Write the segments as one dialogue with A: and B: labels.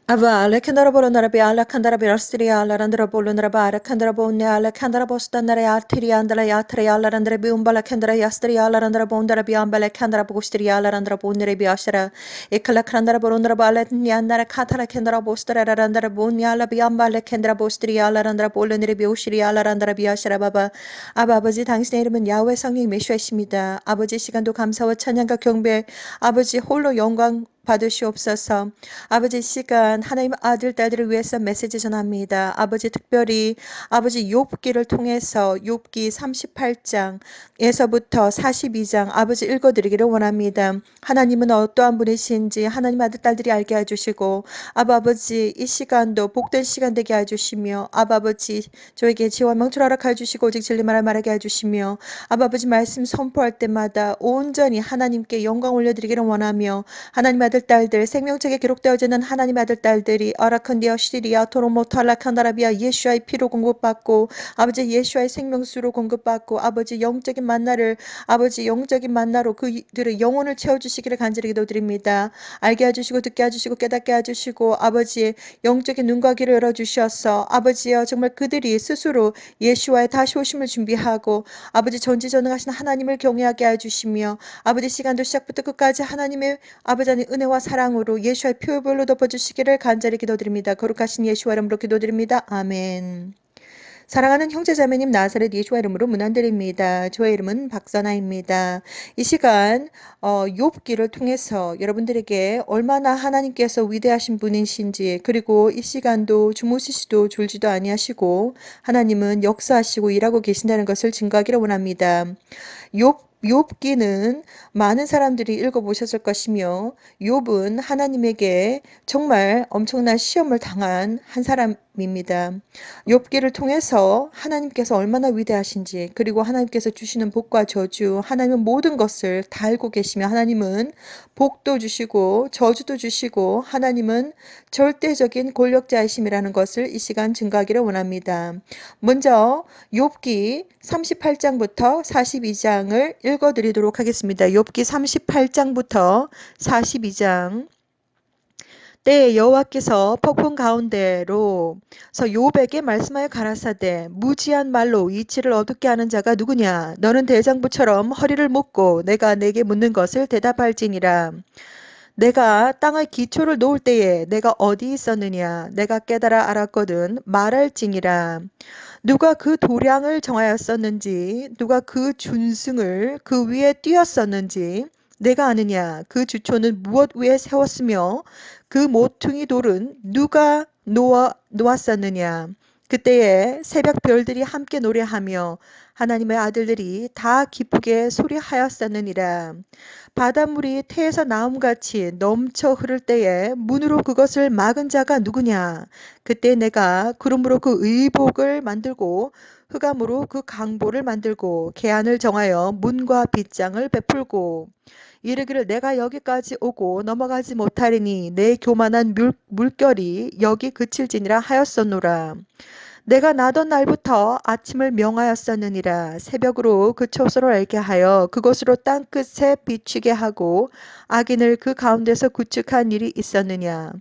A: Ava Alekandra Bolonarabi Alakandra Birastria Larandra Bolonaraba Alakandra Bonia Alakandra Bostanara Tiriandala Yatria Larandra Bumbala Kandra Yastria Larandra Bondara Biambala Kandra Bostria Larandra Bonere Biashara Ekala Kandra Bolondra Balet Nyandara Katara Kendra Bostara Larandra Bonia Biambala Kendra Bostria Larandra Bolonere Bioshria Larandra Biashara Baba 아버지 당신의 이름은 야훼 성령 메시아이십니다. 아버지 시간도 감사와 찬양과 경배 아버지 홀로 영광 받으시옵소서. 아버지 시간 하나님 아들 딸들을 위해서 메시지 전합니다. 아버지 특별히 아버지 욥기를 통해서 욥기 38장에서부터 42장 아버지 읽어드리기를 원합니다. 하나님은 어떠한 분이신지 하나님 아들 딸들이 알게 해주시고 아버지 이 시간도 복된 시간 되게 해주시며 아버지 저에게 지혜와 명철 허락해 주시고 오직 진리만을 말하게 해주시며 아버지 말씀 선포할 때마다 온전히 하나님께 영광 올려드리기를 원하며 하나님 아들 딸들 생명책에 기록되어지는 하나님 아들 딸들이 아라칸디아 시리아 토로모토 알라칸다라비아 예수와의 피로 공급받고 아버지 예수와의 생명수로 공급받고 아버지 영적인 만나를 아버지 영적인 만나로 그들의 영혼을 채워주시기를 간절히 기도드립니다. 알게 해주시고 듣게 해주시고 깨닫게 해주시고 아버지의 영적인 눈과 귀를 열어주셔서 아버지여 정말 그들이 스스로 예수와의 다시 오심을 준비하고 아버지 전지전능하신 하나님을 경외하게 해주시며 아버지 시간도 시작부터 끝까지 하나님의 아버지 하나님 은혜와 사랑으로 예수와의 표별로 덮어주시기를 간절히 기도드립니다. 거룩하신 예수와 이름으로 기도드립니다. 아멘. 사랑하는 형제자매님 나사렛 예수와 이름으로 문안드립니다. 저의 이름은 박선아입니다. 이 시간 욥기를 통해서 여러분들에게 얼마나 하나님께서 위대하신 분이신지 그리고 이 시간도 주무시지도 졸지도 아니하시고 하나님은 역사하시고 일하고 계신다는 것을 증거하기를 원합니다. 욥기는 많은 사람들이 읽어보셨을 것이며 욥은 하나님에게 정말 엄청난 시험을 당한 한 사람입니다. 욥기를 통해서 하나님께서 얼마나 위대하신지 그리고 하나님께서 주시는 복과 저주 하나님은 모든 것을 다 알고 계시며 하나님은 복도 주시고 저주도 주시고 하나님은 절대적인 권력자이심이라는 것을 이 시간 증거하기를 원합니다. 먼저 욥기 38장부터 42장을 읽어드리도록 하겠습니다. 욥기 38장부터 42장 때에 여호와께서 폭풍 가운데로서 욥에게 말씀하여 가라사대 무지한 말로 이치를 어둡게 하는 자가 누구냐 너는 대장부처럼 허리를 묶고 내가 내게 묻는 것을 대답할지니라. 내가 땅의 기초를 놓을 때에 내가 어디 있었느냐 내가 깨달아 알았거든 말할지니라. 누가 그 도량을 정하였었는지 누가 그 준승을 그 위에 띄었었는지 내가 아느냐 그 주초는 무엇 위에 세웠으며 그 모퉁이 돌은 누가 놓았었느냐. 그때에 새벽 별들이 함께 노래하며 하나님의 아들들이 다 기쁘게 소리하였었느니라. 바닷물이 태에서 나옴같이 넘쳐 흐를 때에 문으로 그것을 막은 자가 누구냐. 그때 내가 구름으로 그 의복을 만들고 흑암으로 그 강보를 만들고 계안을 정하여 문과 빗장을 베풀고 이르기를 내가 여기까지 오고 넘어가지 못하리니 내 교만한 물결이 여기 그칠지니라 하였었노라. 내가 나던 날부터 아침을 명하였었느니라. 새벽으로 그 처소를 알게 하여 그것으로 땅끝에 비추게 하고 악인을 그 가운데서 구축한 일이 있었느냐.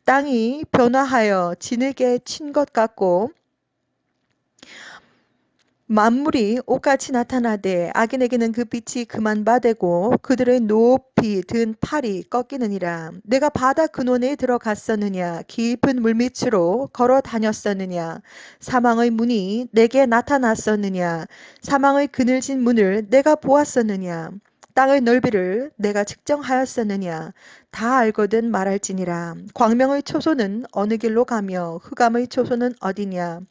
A: 땅이 변화하여 진흙에 친 것 같고 만물이 옷같이 나타나되 악인에게는 그 빛이 그만 바되고 그들의 높이 든 팔이 꺾이느니라. 내가 바다 근원에 들어갔었느냐 깊은 물밑으로 걸어 다녔었느냐 사망의 문이 내게 나타났었느냐 사망의 그늘진 문을 내가 보았었느냐 땅의 넓이를 내가 측정하였었느냐 다 알거든 말할지니라. 광명의 초소는 어느 길로 가며 흑암의 초소는 어디냐.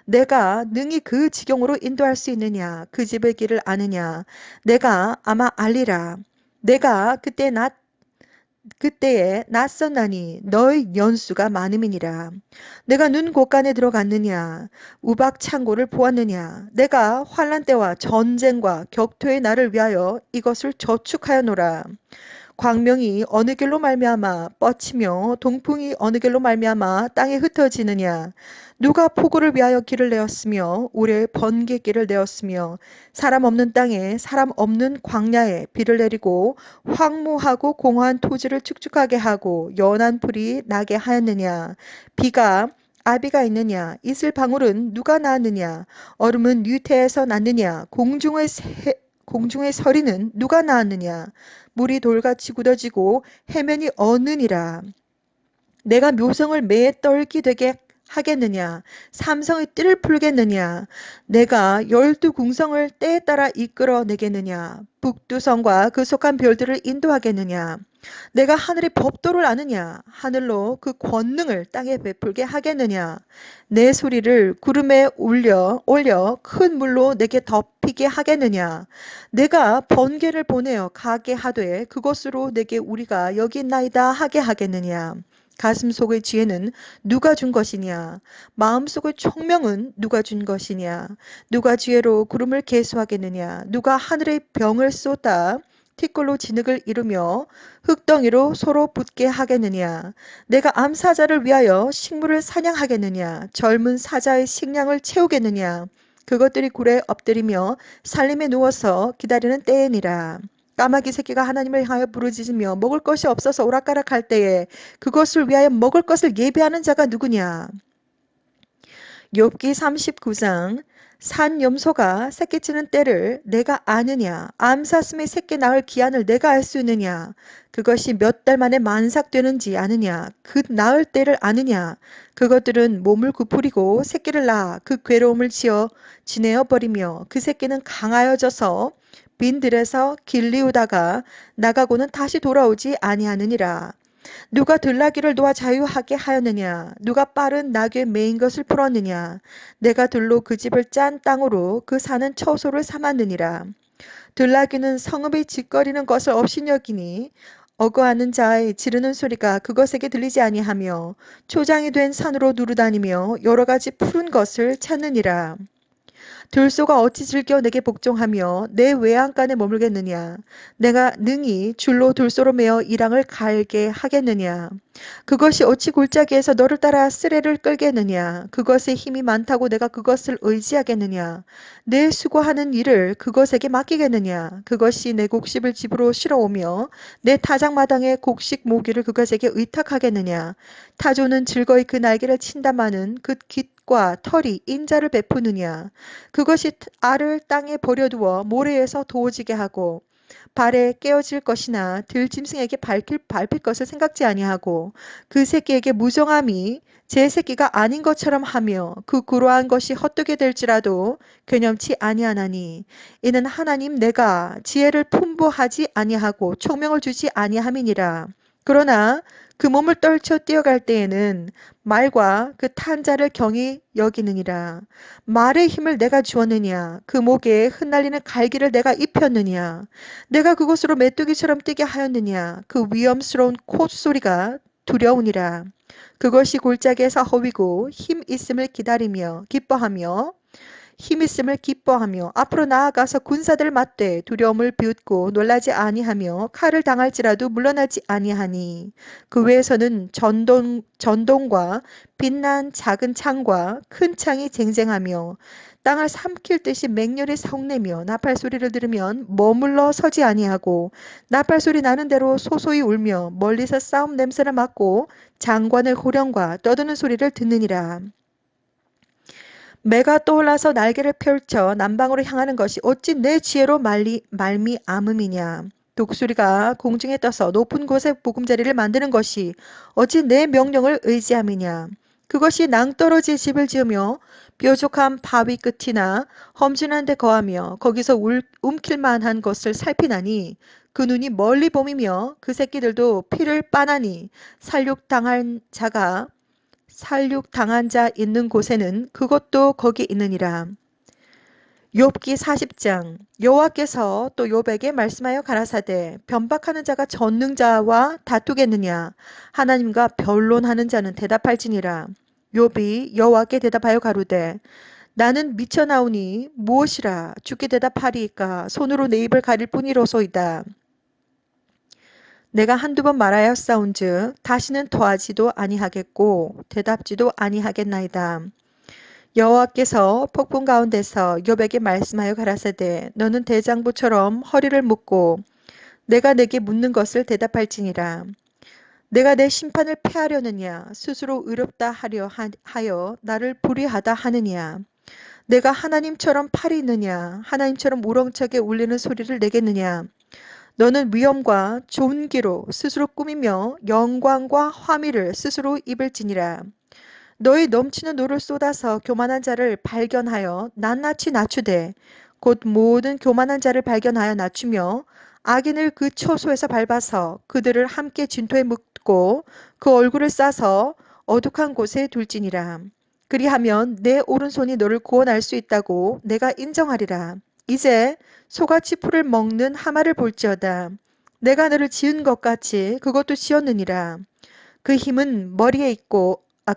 A: 내가 능히 그 지경으로 인도할 수 있느냐. 그 집의 길을 아느냐. 내가 아마 알리라. 내가 그때에 낯선나니 너의 연수가 많음이니라. 내가 눈 곳간에 들어갔느냐. 우박 창고를 보았느냐. 내가 환란 때와 전쟁과 격투의 날을 위하여 이것을 저축하여 노라. 광명이 어느 길로 말미암아 뻗치며 동풍이 어느 길로 말미암아 땅에 흩어지느냐. 누가 폭우를 위하여 길을 내었으며 우레 번개길을 내었으며 사람 없는 땅에 사람 없는 광야에 비를 내리고 황무하고 공허한 토지를 축축하게 하고 연한 풀이 나게 하였느냐. 비가 아비가 있느냐. 이슬 방울은 누가 낳았느냐. 얼음은 유태에서 났느냐. 공중의 서리는 누가 낳았느냐. 물이 돌같이 굳어지고 해면이 어느니라. 내가 묘성을 매에 떨기 되게 하겠느냐. 삼성의 띠를 풀겠느냐. 내가 12궁성을 때에 따라 이끌어내겠느냐. 북두성과 그 속한 별들을 인도하겠느냐. 내가 하늘의 법도를 아느냐. 하늘로 그 권능을 땅에 베풀게 하겠느냐. 내 소리를 구름에 올려 큰 물로 내게 덮이게 하겠느냐. 내가 번개를 보내어 가게 하되 그것으로 내게 우리가 여기 있나이다 하게 하겠느냐. 가슴 속의 지혜는 누가 준 것이냐. 마음속의 총명은 누가 준 것이냐. 누가 지혜로 구름을 계수하겠느냐. 누가 하늘의 병을 쏟아 티끌로 진흙을 이루며 흙덩이로 서로 붙게 하겠느냐. 내가 암사자를 위하여 식물을 사냥하겠느냐. 젊은 사자의 식량을 채우겠느냐. 그것들이 굴에 엎드리며 살림에 누워서 기다리는 때이니라. 까마귀 새끼가 하나님을 향하여 부르짖으며 먹을 것이 없어서 오락가락할 때에 그것을 위하여 먹을 것을 예비하는 자가 누구냐. 욥기 39장 산 염소가 새끼치는 때를 내가 아느냐. 암사슴의 새끼 낳을 기한을 내가 알 수 있느냐. 그것이 몇 달 만에 만삭되는지 아느냐. 그 낳을 때를 아느냐. 그것들은 몸을 구부리고 새끼를 낳아 그 괴로움을 지내어 버리며 그 새끼는 강하여져서 빈 들에서 길리우다가 나가고는 다시 돌아오지 아니하느니라. 누가 들나귀를 놓아 자유하게 하였느냐. 누가 빠른 나귀에 매인 것을 풀었느냐. 내가 들로 그 집을 짠 땅으로 그 사는 처소를 삼았느니라. 들나귀는 성읍의 짓거리는 것을 업신여기니 어거하는 자의 지르는 소리가 그것에게 들리지 아니하며 초장이 된 산으로 누르다니며 여러 가지 푸른 것을 찾느니라. 들소가 어찌 즐겨 내게 복종하며 내 외양간에 머물겠느냐. 내가 능히 줄로 들소로 매어 이랑을 갈게 하겠느냐. 그것이 어찌 골짜기에서 너를 따라 쓰레를 끌겠느냐. 그것의 힘이 많다고 내가 그것을 의지하겠느냐. 내 수고하는 일을 그것에게 맡기겠느냐. 그것이 내 곡식을 집으로 실어오며 내 타작마당에 곡식 모기를 그것에게 의탁하겠느냐. 타조는 즐거이 그 날개를 친다마는 그 깃과 털이 인자를 베푸느냐. 그것이 알을 땅에 버려두어 모래에서 도어지게 하고 발에 깨어질 것이나 들짐승에게 밟힐 것을 생각지 아니하고 그 새끼에게 무정함이 제 새끼가 아닌 것처럼 하며 그 그러한 것이 헛되게 될지라도 괴념치 아니하나니 이는 하나님 내가 지혜를 풍부하지 아니하고 총명을 주지 아니함이니라. 그러나 그 몸을 떨쳐 뛰어갈 때에는 말과 그 탄 자를 경히 여기느니라. 말의 힘을 내가 주었느냐. 그 목에 흩날리는 갈기를 내가 입혔느냐. 내가 그곳으로 메뚜기처럼 뛰게 하였느냐. 그 위험스러운 콧소리가 두려우니라. 그것이 골짜기에서 허위고 힘 있음을 기다리며 기뻐하며 힘 있음을 기뻐하며 앞으로 나아가서 군사들을 맞대 두려움을 비웃고 놀라지 아니하며 칼을 당할지라도 물러나지 아니하니 그 외에서는 전동과 빛난 작은 창과 큰 창이 쟁쟁하며 땅을 삼킬 듯이 맹렬히 성내며 나팔 소리를 들으면 머물러 서지 아니하고 나팔 소리 나는 대로 소소히 울며 멀리서 싸움 냄새를 맡고 장관의 호령과 떠드는 소리를 듣느니라. 매가 떠올라서 날개를 펼쳐 남방으로 향하는 것이 어찌 내 지혜로 말미암음이냐. 독수리가 공중에 떠서 높은 곳에 보금자리를 만드는 것이 어찌 내 명령을 의지함이냐. 그것이 낭떠러지의 집을 지으며 뾰족한 바위 끝이나 험준한 데 거하며 거기서 움킬만한 것을 살피나니 그 눈이 멀리 봄이며 그 새끼들도 피를 빠나니 살육당한 자 있는 곳에는 그것도 거기 있느니라. 욥기 40장 여호와께서 또 욥에게 말씀하여 가라사대 변박하는 자가 전능자와 다투겠느냐. 하나님과 변론하는 자는 대답할지니라. 욥이 여호와께 대답하여 가로되 나는 미쳐나오니 무엇이라 주께 대답하리이까. 손으로 내 입을 가릴 뿐이로소이다. 내가 한두 번 말하였사온즉 다시는 토하지도 아니하겠고 대답지도 아니하겠나이다. 여호와께서 폭풍 가운데서 욥에게 말씀하여 가라사대 너는 대장부처럼 허리를 묶고 내가 내게 묻는 것을 대답할지니라. 내가 내 심판을 패하려느냐 스스로 의롭다 하여 나를 불의하다 하느냐. 내가 하나님처럼 팔이 있느냐 하나님처럼 우렁차게 울리는 소리를 내겠느냐. 너는 위엄과 존귀로 스스로 꾸미며 영광과 화미를 스스로 입을지니라. 너의 넘치는 노를 쏟아서 교만한 자를 발견하여 낱낱이 낮추되 곧 모든 교만한 자를 발견하여 낮추며 악인을 그 처소에서 밟아서 그들을 함께 진토에 묻고 그 얼굴을 싸서 어둑한 곳에 둘지니라. 그리하면 내 오른손이 너를 구원할 수 있다고 내가 인정하리라. 이제 소같이 풀을 먹는 하마를 볼지어다. 내가 너를 지은 것 같이 그것도 지었느니라. 그 힘은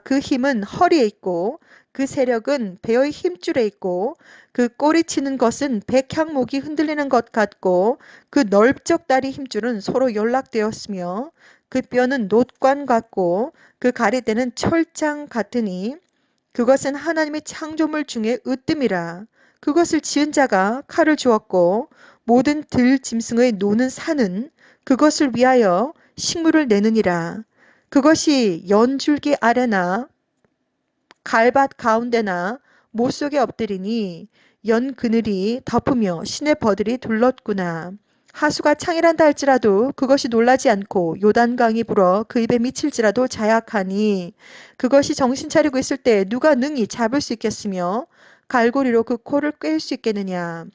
A: 그 힘은 허리에 있고 그 세력은 배의 힘줄에 있고 그 꼬리 치는 것은 백향목이 흔들리는 것 같고 그 넓적다리 힘줄은 서로 연락되었으며 그 뼈는 놋관 같고 그 가리대는 철장 같으니 그것은 하나님의 창조물 중에 으뜸이라. 그것을 지은 자가 칼을 주었고 모든 들 짐승의 노는 산은 그것을 위하여 식물을 내느니라. 그것이 연줄기 아래나 갈밭 가운데나 못 속에 엎드리니 연 그늘이 덮으며 시내 버들이 둘렀구나. 하수가 창이란다 할지라도 그것이 놀라지 않고 요단강이 불어 그 입에 미칠지라도 자약하니 그것이 정신 차리고 있을 때 누가 능히 잡을 수 있겠으며 갈고리로 그 코를 꿰일 수 있겠느냐.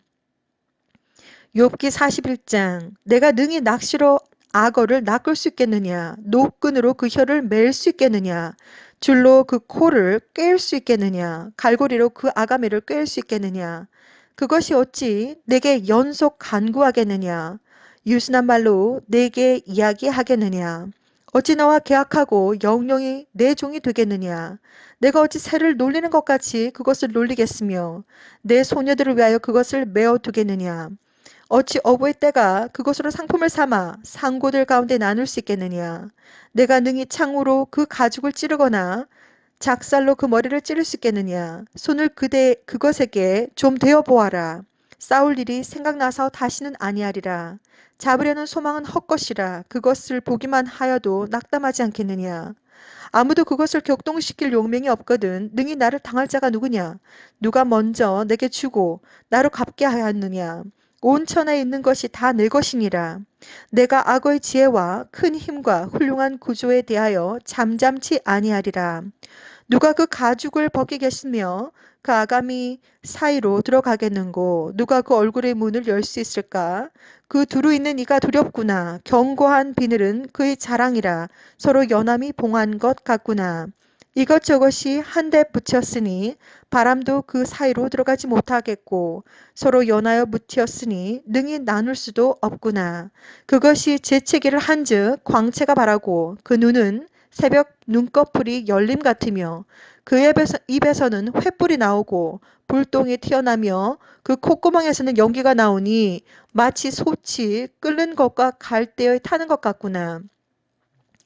A: 욥기 41장 내가 능히 낚시로 악어를 낚을 수 있겠느냐 노끈으로 그 혀를 맬 수 있겠느냐 줄로 그 코를 꿰일 수 있겠느냐 갈고리로 그 아가미를 꿰일 수 있겠느냐 그것이 어찌 내게 연속 간구하겠느냐 유순한 말로 내게 이야기하겠느냐 어찌 너와 계약하고 영영이 내 종이 되겠느냐 내가 어찌 새를 놀리는 것 같이 그것을 놀리겠으며 내 소녀들을 위하여 그것을 메어 두겠느냐 어찌 어부의 때가 그것으로 상품을 삼아 상고들 가운데 나눌 수 있겠느냐. 내가 능히 창으로 그 가죽을 찌르거나 작살로 그 머리를 찌를 수 있겠느냐. 손을 그것에게 좀 대어 보아라. 싸울 일이 생각나서 다시는 아니하리라. 잡으려는 소망은 헛것이라. 그것을 보기만 하여도 낙담하지 않겠느냐. 아무도 그것을 격동시킬 용맹이 없거든 능히 나를 당할 자가 누구냐. 누가 먼저 내게 주고 나로 갚게 하였느냐. 온 천하에 있는 것이 다 내 것이니라. 내가 악어의 지혜와 큰 힘과 훌륭한 구조에 대하여 잠잠치 아니하리라. 누가 그 가죽을 벗기겠으며 그 아가미 사이로 들어가겠는고 누가 그 얼굴의 문을 열 수 있을까? 그 두루 있는 이가 두렵구나. 견고한 비늘은 그의 자랑이라. 서로 연함이 봉한 것 같구나. 이것저것이 한데 붙였으니 바람도 그 사이로 들어가지 못하겠고 서로 연하여 붙였으니 능히 나눌 수도 없구나. 그것이 재채기를 한즉 광채가 바라고 그 눈은 새벽 눈꺼풀이 열림 같으며 그 입에서는 횃불이 나오고 불똥이 튀어나며 그 콧구멍에서는 연기가 나오니 마치 솥이 끓는 것과 갈대에 타는 것 같구나.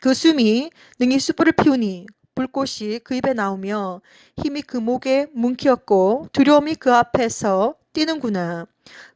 A: 그 숨이 능히 숯불을 피우니 불꽃이 그 입에 나오며 힘이 그 목에 뭉키었고 두려움이 그 앞에서 뛰는구나.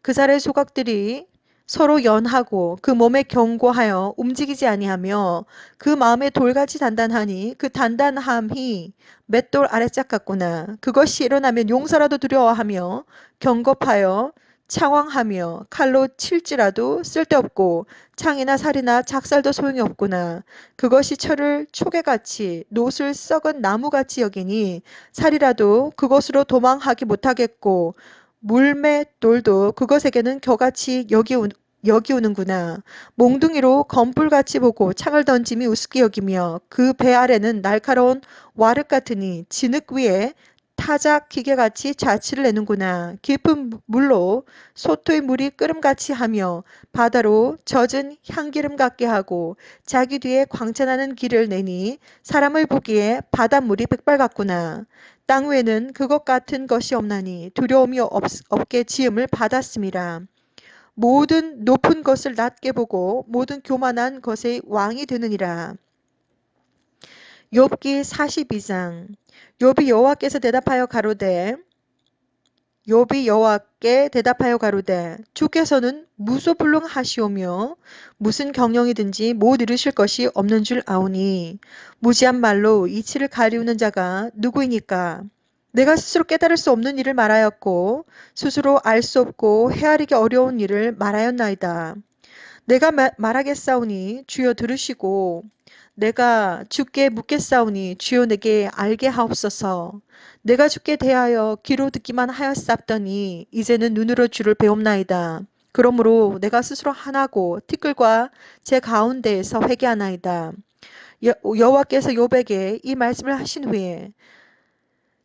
A: 그 살의 조각들이 서로 연하고 그 몸에 견고하여 움직이지 아니하며 그 마음에 돌같이 단단하니 그 단단함이 맷돌 아래짝 같구나. 그것이 일어나면 용사라도 두려워하며 경겁하여 창왕하며 칼로 칠지라도 쓸데없고 창이나 살이나 작살도 소용이 없구나. 그것이 철을 초계같이 노술 썩은 나무같이 여기니 살이라도 그것으로 도망하기 못하겠고 물맷돌도 그것에게는 겨같이 여기우는구나. 몽둥이로 검불같이 보고 창을 던짐이 우습게 여기며 그 배 아래는 날카로운 와륵 같으니 진흙 위에 타작 기계같이 자취를 내는구나. 깊은 물로 소토의 물이 끓음같이 하며 바다로 젖은 향기름 같게 하고 자기 뒤에 광채나는 길을 내니 사람을 보기에 바닷물이 백발 같구나. 땅 위에는 그것 같은 것이 없나니 두려움이 없게 지음을 받았음이라. 모든 높은 것을 낮게 보고 모든 교만한 것의 왕이 되느니라. 욥기 42장. 욥이 여호와께서 대답하여 가로되 욥이 여호와께 대답하여 가로되 주께서는 무소불능하시오며 무슨 경영이든지 못 이루실 것이 없는 줄 아오니 무지한 말로 이치를 가리우는 자가 누구이니까. 내가 스스로 깨달을 수 없는 일을 말하였고 스스로 알 수 없고 헤아리기 어려운 일을 말하였나이다. 내가 말하겠사오니 주여 들으시고 내가 주께 묻겠사오니 주여 내게 알게 하옵소서. 내가 주께 대하여 귀로 듣기만 하였사옵더니 이제는 눈으로 주를 배움나이다. 그러므로 내가 스스로 하나고 티끌과 제 가운데에서 회개하나이다. 여호와께서 욥에게 이 말씀을 하신 후에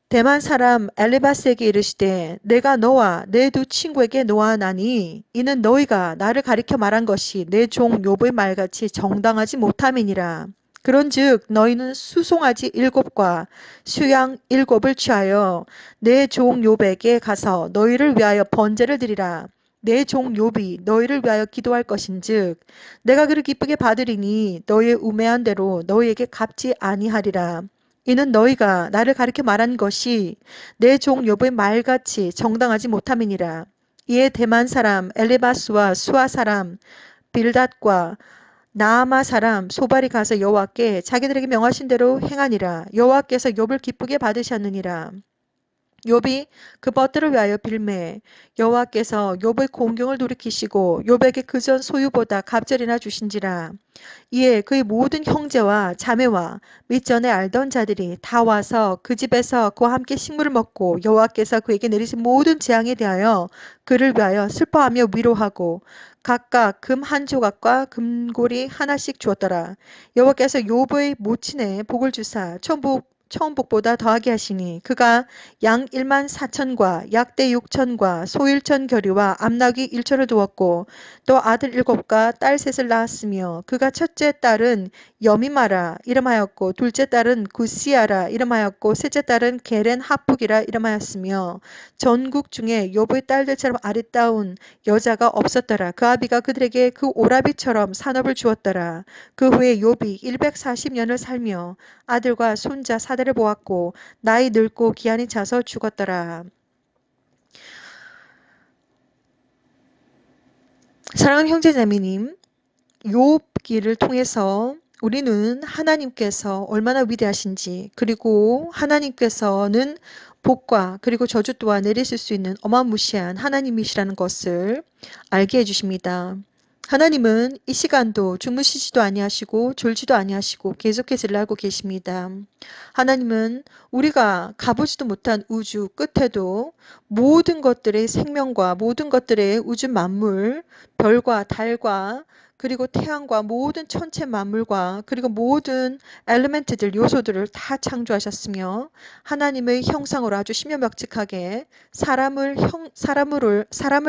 A: 대만 사람 엘리바스에게 이르시되 내가 너와 내 두 친구에게 노하나니 이는 너희가 나를 가리켜 말한 것이 내 종 욥의 말같이 정당하지 못함이니라. 그런즉 너희는 수송아지 7과 수양 7을 취하여 내 종 욥에게 가서 너희를 위하여 번제를 드리라. 내 종 욥이 너희를 위하여 기도할 것인즉 내가 그를 기쁘게 받으리니 너희의 우매한 대로 너희에게 갚지 아니하리라. 이는 너희가 나를 가리켜 말한 것이 내 종 욥의 말같이 정당하지 못함이니라. 이에 대만 사람 엘리바스와 수아 사람 빌닷과 나아마 사람 소발이 가서 여호와께 자기들에게 명하신 대로 행하니라. 여호와께서 욥을 기쁘게 받으셨느니라. 욥이 그 벗들을 위하여 빌매 여호와께서 욥의 공경을 돌이키시고 욥에게 그전 소유보다 갑절이나 주신지라. 이에 그의 모든 형제와 자매와 밑전에 알던 자들이 다 와서 그 집에서 그와 함께 식물을 먹고 여호와께서 그에게 내리신 모든 재앙에 대하여 그를 위하여 슬퍼하며 위로하고 각각 금 한 조각과 금고리 하나씩 주었더라. 여호와께서 욥의 모친에 복을 주사 처음 복보다 더하게 하시니 그가 양 1만 4천과 약대 6천과 소 1천 겨류와 암나귀 1천을 두었고 또 아들 7과 딸 3을 낳았으며 그가 첫째 딸은 여미마라 이름하였고 둘째 딸은 구시아라 이름하였고 셋째 딸은 게렌 하푹이라 이름하였으며 전국 중에 욥의 딸들처럼 아리따운 여자가 없었더라. 그 아비가 그들에게 그 오라비처럼 산업을 주었더라. 그 후에 욥이 140년을 살며 아들과 손자 4대를 보았고 나이 늙고 기한이 차서 죽었더라. 사랑하는 형제자매님, 욥기를 통해서 우리는 하나님께서 얼마나 위대하신지 그리고 하나님께서는 복과 그리고 저주 또한 내리실 수 있는 어마무시한 하나님이시라는 것을 알게 해주십니다. 하나님은 이 시간도 주무시지도 아니하시고 졸지도 아니하시고 계속해서 일을 하고 계십니다. 하나님은 우리가 가보지도 못한 우주 끝에도 모든 것들의 생명과 모든 것들의 우주 만물, 별과 달과 그리고 태양과 모든 천체 만물과 그리고 모든 엘리멘트들 요소들을 다 창조하셨으며 하나님의 형상으로 아주 심연벽직하게 사람을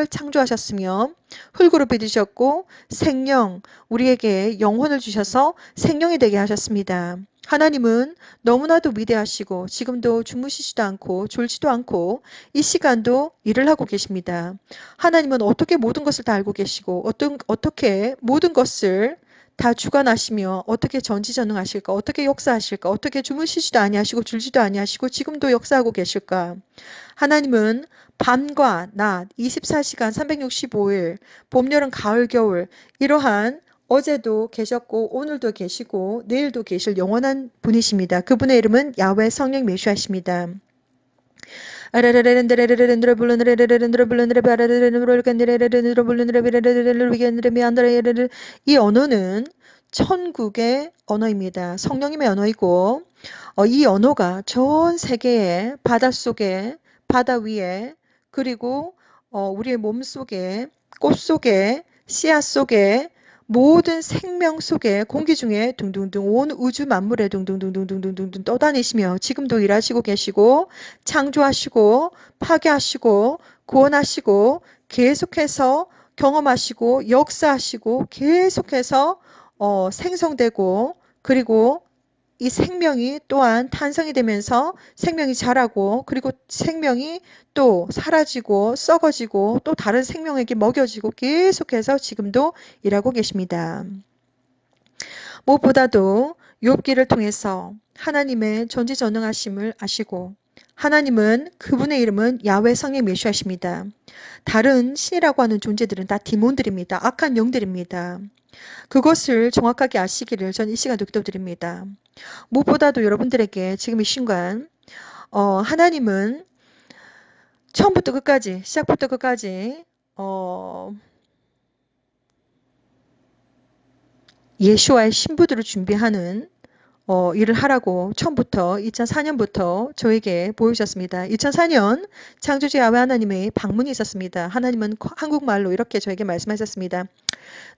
A: 창조하셨으며 흙으로 빚으셨고 생명 우리에게 영혼을 주셔서 생명이 되게 하셨습니다. 하나님은 너무나도 위대하시고 지금도 주무시지도 않고 졸지도 않고 이 시간도 일을 하고 계십니다. 하나님은 어떻게 모든 것을 다 알고 계시고 어떻게 모든 것을 다 주관하시며 어떻게 전지전능하실까 어떻게 역사하실까 어떻게 주무시지도 아니하시고 졸지도 아니하시고 지금도 역사하고 계실까. 하나님은 밤과 낮 24시간 365일 봄 여름 가을 겨울 이러한 어제도 계셨고 오늘도 계시고 내일도 계실 영원한 분이십니다. 그분의 이름은 야훼 성령 메시아십니다. 이 언어는 천국의 언어입니다. 성령님의 언어이고 이 언어가 전 세계의 바닷속에 바다 위에 그리고 우리의 몸 속에 꽃 속에 씨앗 속에 모든 생명 속에 공기 중에 둥둥둥 온 우주 만물에 둥둥둥둥둥둥둥 떠다니시며 지금도 일하시고 계시고 창조하시고 파괴하시고 구원하시고 계속해서 경험하시고 역사하시고 계속해서 생성되고 그리고 이 생명이 또한 탄생이 되면서 생명이 자라고 그리고 생명이 또 사라지고 썩어지고 또 다른 생명에게 먹여지고 계속해서 지금도 일하고 계십니다. 무엇보다도 욥기를 통해서 하나님의 전지전능하심을 아시고 하나님은 그분의 이름은 야훼 성령 메시아십니다. 다른 신이라고 하는 존재들은 다 디몬들입니다. 악한 영들입니다. 그것을 정확하게 아시기를 전 이 시간도 기도드립니다. 무엇보다도 여러분들에게 지금 이 순간 하나님은 처음부터 끝까지 시작부터 끝까지 예수와의 신부들을 준비하는 일을 하라고 처음부터 2004년부터 저에게 보여주셨습니다. 2004년 창조주 야훼 하나님의 방문이 있었습니다. 하나님은 한국말로 이렇게 저에게 말씀하셨습니다.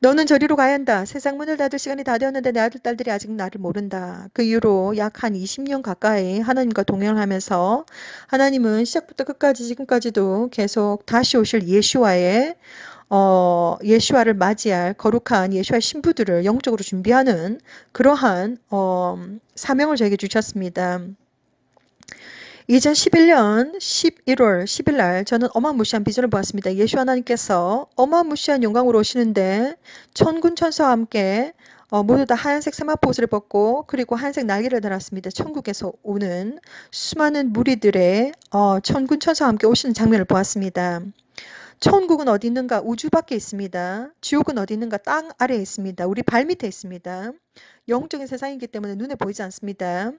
A: 너는 저리로 가야 한다. 세상 문을 닫을 시간이 다 되었는데 내 아들, 딸들이 아직 나를 모른다. 그 이후로 약 한 20년 가까이 하나님과 동행을 하면서 하나님은 시작부터 끝까지 지금까지도 계속 다시 오실 예수와를 맞이할 거룩한 예수와의 신부들을 영적으로 준비하는 그러한 사명을 저에게 주셨습니다. 2011년 11월 10일 날 저는 어마무시한 비전을 보았습니다. 예수 하나님께서 어마무시한 영광으로 오시는데 천군 천사와 함께 모두 다 하얀색 세마포 옷을 벗고 그리고 하얀색 날개를 달았습니다. 천국에서 오는 수많은 무리들의 천군 천사와 함께 오시는 장면을 보았습니다. 천국은 어디 있는가? 우주 밖에 있습니다. 지옥은 어디 있는가? 땅 아래에 있습니다. 우리 발 밑에 있습니다. 영적인 세상이기 때문에 눈에 보이지 않습니다.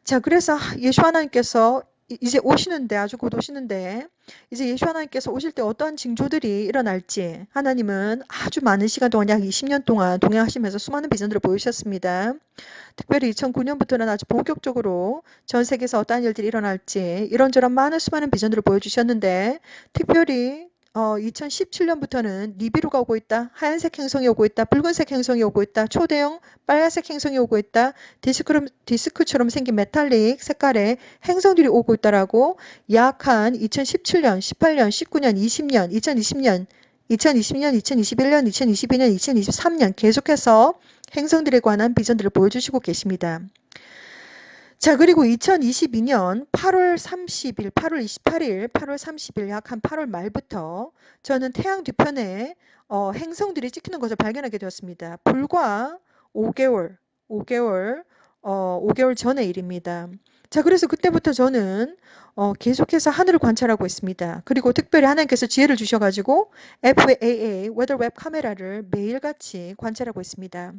A: 자, 그래서 예수 하나님께서 이제 오시는데 아주 곧 오시는데 이제 예수 하나님께서 오실 때 어떠한 징조들이 일어날지 하나님은 아주 많은 시간 동안 약 20년 동안 동행하시면서 수많은 비전들을 보여주셨습니다. 특별히 2009년부터는 아주 본격적으로 전 세계에서 어떠한 일들이 일어날지 이런저런 많은 수많은 비전들을 보여주셨는데 특별히 2017년부터는 니비루가 오고 있다. 하얀색 행성이 오고 있다. 붉은색 행성이 오고 있다. 초대형 빨간색 행성이 오고 있다. 디스크처럼 생긴 메탈릭 색깔의 행성들이 오고 있다라고 약 한 2017년, 18년, 19년, 20년, 2020년, 2021년, 2022년, 2023년 계속해서 행성들에 관한 비전들을 보여주시고 계십니다. 자, 그리고 2022년 8월 30일, 8월 28일, 8월 30일 약 한 8월 말부터 저는 태양 뒤편에 행성들이 찍히는 것을 발견하게 되었습니다. 불과 5개월 전의 일입니다. 자, 그래서 그때부터 저는 계속해서 하늘을 관찰하고 있습니다. 그리고 특별히 하나님께서 지혜를 주셔가지고 FAA, Weather Web 카메라를 매일같이 관찰하고 있습니다.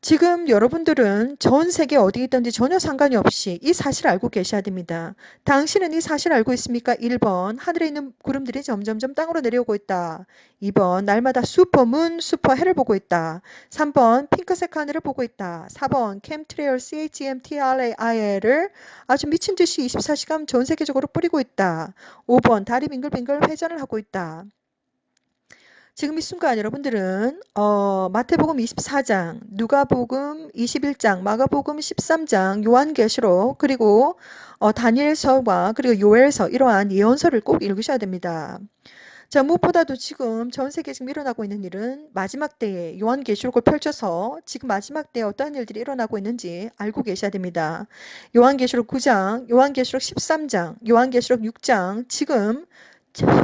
A: 지금 여러분들은 전 세계 어디 있든지 전혀 상관이 없이 이 사실을 알고 계셔야 됩니다. 당신은 이 사실을 알고 있습니까? 1번, 하늘에 있는 구름들이 점점점 땅으로 내려오고 있다. 2번, 날마다 슈퍼문, 슈퍼해를 보고 있다. 3번, 핑크색 하늘을 보고 있다. 4번, 캠트레일 CHEMTRAIL을 아주 미친 듯이 24시간 전 세계적으로 뿌리고 있다. 5번, 달이 빙글빙글 회전을 하고 있다. 지금 이 순간 여러분들은 마태복음 24장, 누가복음 21장, 마가복음 13장, 요한계시록 그리고 다니엘서와 그리고 요엘서 이러한 예언서를 꼭 읽으셔야 됩니다. 자, 무엇보다도 지금 전 세계에 지금 일어나고 있는 일은 마지막 때에 요한계시록을 펼쳐서 지금 마지막 때에 어떠한 일들이 일어나고 있는지 알고 계셔야 됩니다. 요한계시록 9장, 요한계시록 13장, 요한계시록 6장 지금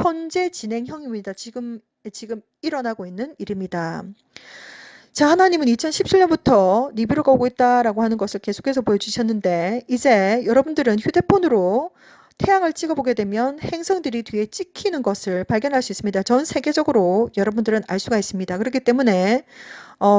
A: 현재 진행형입니다. 지금 일어나고 있는 일입니다. 자, 하나님은 2017년부터 니비루가 오고 있다라고 하는 것을 계속해서 보여주셨는데 이제 여러분들은 휴대폰으로 태양을 찍어보게 되면 행성들이 뒤에 찍히는 것을 발견할 수 있습니다. 전 세계적으로 여러분들은 알 수가 있습니다. 그렇기 때문에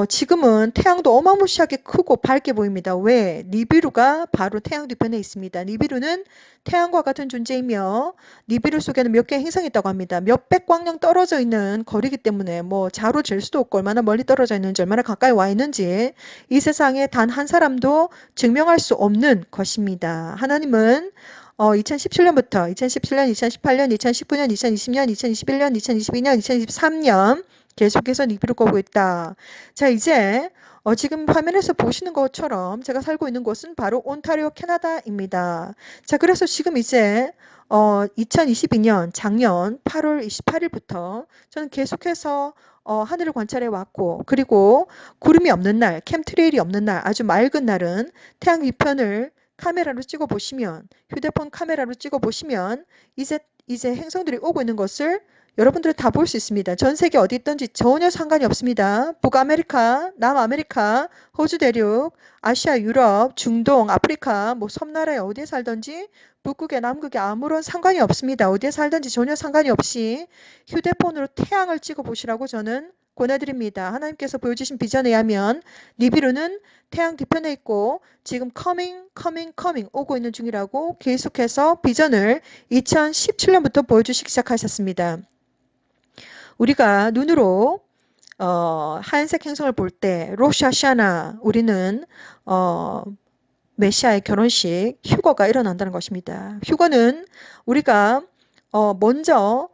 A: 지금은 태양도 어마무시하게 크고 밝게 보입니다. 왜? 니비루가 바로 태양 뒤편에 있습니다. 니비루는 태양과 같은 존재이며 니비루 속에는 몇 개의 행성이 있다고 합니다. 몇백 광년 떨어져 있는 거리이기 때문에 뭐 자로 잴 수도 없고 얼마나 멀리 떨어져 있는지 얼마나 가까이 와 있는지 이 세상에 단 한 사람도 증명할 수 없는 것입니다. 하나님은 2017년부터 2017년, 2018년, 2019년, 2020년, 2021년, 2022년, 2023년 계속해서 니비루가 오고 있다. 자, 이제 지금 화면에서 보시는 것처럼 제가 살고 있는 곳은 바로 온타리오 캐나다입니다. 자, 그래서 지금 이제 2022년 작년 8월 28일부터 저는 계속해서 하늘을 관찰해 왔고, 그리고 구름이 없는 날, 캠트레일이 없는 날, 아주 맑은 날은 태양 뒤편을 카메라로 찍어 보시면, 휴대폰 카메라로 찍어 보시면 이제 행성들이 오고 있는 것을 여러분들은 다 볼 수 있습니다. 전 세계 어디 있든지 전혀 상관이 없습니다. 북아메리카, 남아메리카, 호주 대륙, 아시아, 유럽, 중동, 아프리카, 뭐 섬나라에 어디에 살든지 북극에 남극에 아무런 상관이 없습니다. 어디에 살든지 전혀 상관이 없이 휴대폰으로 태양을 찍어 보시라고 저는 권해드립니다. 하나님께서 보여주신 비전에 의하면 니비루는 태양 뒤편에 있고 지금 coming 오고 있는 중이라고 계속해서 비전을 2017년부터 보여주시기 시작하셨습니다. 우리가 눈으로 하얀색 행성을 볼 때 로시 하샤나 우리는 메시아의 결혼식 휴거가 일어난다는 것입니다. 휴거는 우리가 먼저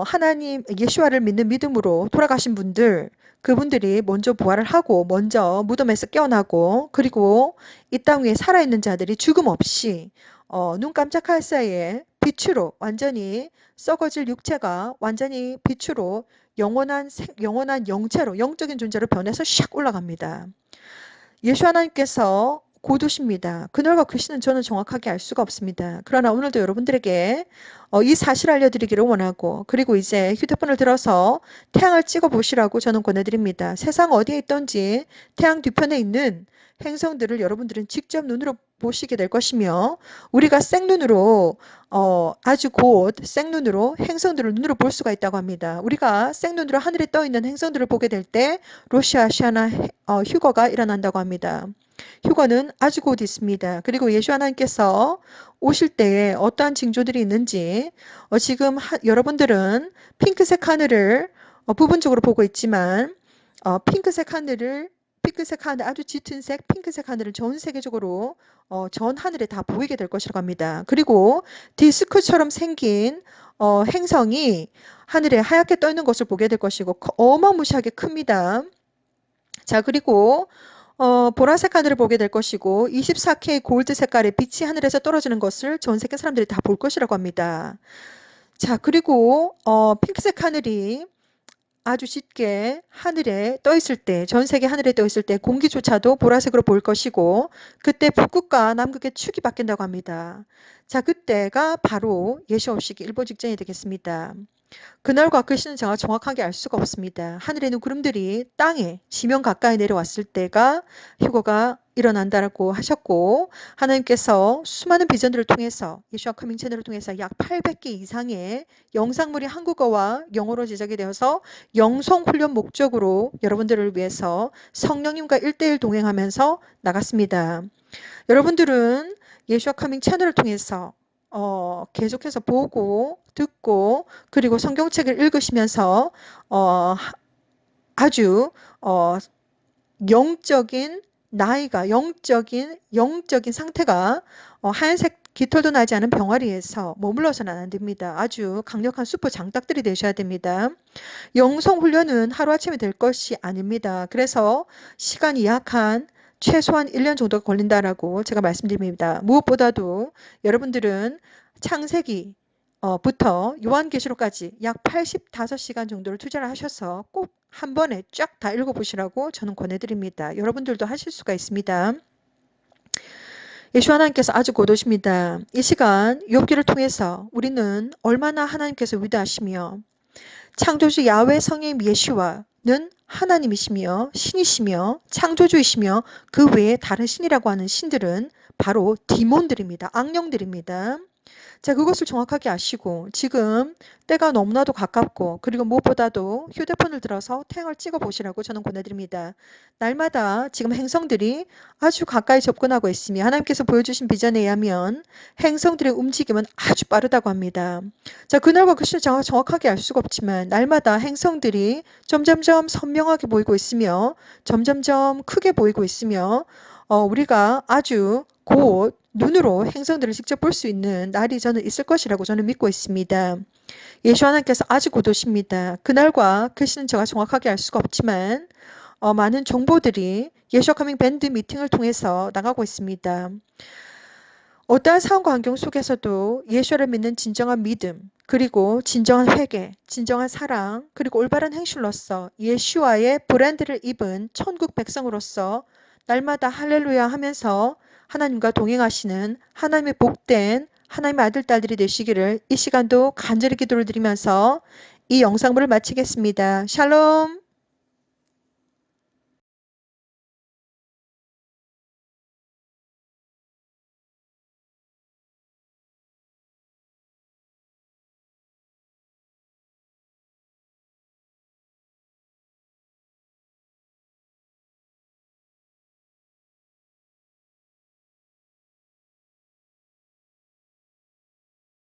A: 하나님 예수와를 믿는 믿음으로 돌아가신 분들 그분들이 먼저 부활을 하고 먼저 무덤에서 깨어나고 그리고 이 땅 위에 살아있는 자들이 죽음 없이 눈 깜짝할 사이에 빛으로 완전히 썩어질 육체가 완전히 빛으로 영원한 영체로 영적인 존재로 변해서 샥 올라갑니다. 예수 하나님께서 곧 오십니다. 그날과 그 시는 저는 정확하게 알 수가 없습니다. 그러나 오늘도 여러분들에게 이 사실을 알려드리기를 원하고 그리고 이제 휴대폰을 들어서 태양을 찍어 보시라고 저는 권해드립니다. 세상 어디에 있든지 태양 뒤편에 있는 행성들을 여러분들은 직접 눈으로 보시게 될 것이며 우리가 생눈으로 아주 곧 생눈으로 행성들을 눈으로 볼 수가 있다고 합니다. 우리가 생눈으로 하늘에 떠 있는 행성들을 보게 될 때 로시아 시아나 휴거가 일어난다고 합니다. 휴거는 아주 곧 있습니다. 그리고 예수 하나님께서 오실 때에 어떠한 징조들이 있는지 지금 여러분들은 핑크색 하늘을 부분적으로 보고 있지만 핑크색 하늘 아주 짙은 색 핑크색 하늘을 전 세계적으로 전 하늘에 다 보이게 될 것이라고 합니다. 그리고 디스크처럼 생긴 행성이 하늘에 하얗게 떠 있는 것을 보게 될 것이고 어마무시하게 큽니다. 자, 그리고 보라색 하늘을 보게 될 것이고 24K 골드 색깔의 빛이 하늘에서 떨어지는 것을 전 세계 사람들이 다 볼 것이라고 합니다. 자, 그리고 핑크색 하늘이 아주 짙게 하늘에 떠 있을 때, 전 세계 하늘에 떠 있을 때 공기조차도 보라색으로 보일 것이고 그때 북극과 남극의 축이 바뀐다고 합니다. 자, 그때가 바로 예수 오시기 일보 직전이 되겠습니다. 그날과 그 시는 제가 정확하게 알 수가 없습니다. 하늘에 있는 구름들이 땅에 지면 가까이 내려왔을 때가 휴거가 일어난다고 하셨고 하나님께서 수많은 비전들을 통해서 예수와 커밍 채널을 통해서 약 800개 이상의 영상물이 한국어와 영어로 제작이 되어서 영성 훈련 목적으로 여러분들을 위해서 성령님과 1대1 동행하면서 나갔습니다. 여러분들은 예수와 커밍 채널을 통해서 계속해서 보고 듣고 그리고 성경책을 읽으시면서 아주 영적인 나이가 영적인 상태가 하얀색 깃털도 나지 않은 병아리에서 머물러서는 안 됩니다. 아주 강력한 슈퍼 장딱들이 되셔야 됩니다. 영성 훈련은 하루아침에 될 것이 아닙니다. 그래서 시간이 약 한 최소한 1년 정도가 걸린다라고 제가 말씀드립니다. 무엇보다도 여러분들은 창세기 부터 요한계시록까지 약 85시간 정도를 투자를 하셔서 꼭 한 번에 쫙 다 읽어보시라고 저는 권해드립니다. 여러분들도 하실 수가 있습니다. 예수 하나님께서 아주 곧 오십니다. 이 시간 욥기를 통해서 우리는 얼마나 하나님께서 위대하시며 창조주 야훼 성인 예수와는 하나님이시며 신이시며 창조주이시며 그 외에 다른 신이라고 하는 신들은 바로 디몬들입니다. 악령들입니다. 자, 그것을 정확하게 아시고 지금 때가 너무나도 가깝고 그리고 무엇보다도 휴대폰을 들어서 태양을 찍어 보시라고 저는 권해드립니다. 날마다 지금 행성들이 아주 가까이 접근하고 있으며 하나님께서 보여주신 비전에 의하면 행성들의 움직임은 아주 빠르다고 합니다. 자, 그날과 그 시를 정확하게 알 수가 없지만 날마다 행성들이 점점점 선명하게 보이고 있으며 점점점 크게 보이고 있으며 우리가 아주 곧 눈으로 행성들을 직접 볼 수 있는 날이 저는 있을 것이라고 저는 믿고 있습니다. 예수 하나님께서 아주 곧 오십니다. 그날과 그 시는 제가 정확하게 알 수가 없지만 많은 정보들이 예수와 커밍 밴드 미팅을 통해서 나가고 있습니다. 어떠한 상황과 환경 속에서도 예수를 믿는 진정한 믿음, 그리고 진정한 회개, 진정한 사랑, 그리고 올바른 행실로서 예수와의 브랜드를 입은 천국 백성으로서 날마다 할렐루야 하면서 하나님과 동행하시는 하나님의 복된 하나님의 아들, 딸들이 되시기를 이 시간도 간절히 기도를 드리면서 이 영상물을 마치겠습니다. 샬롬!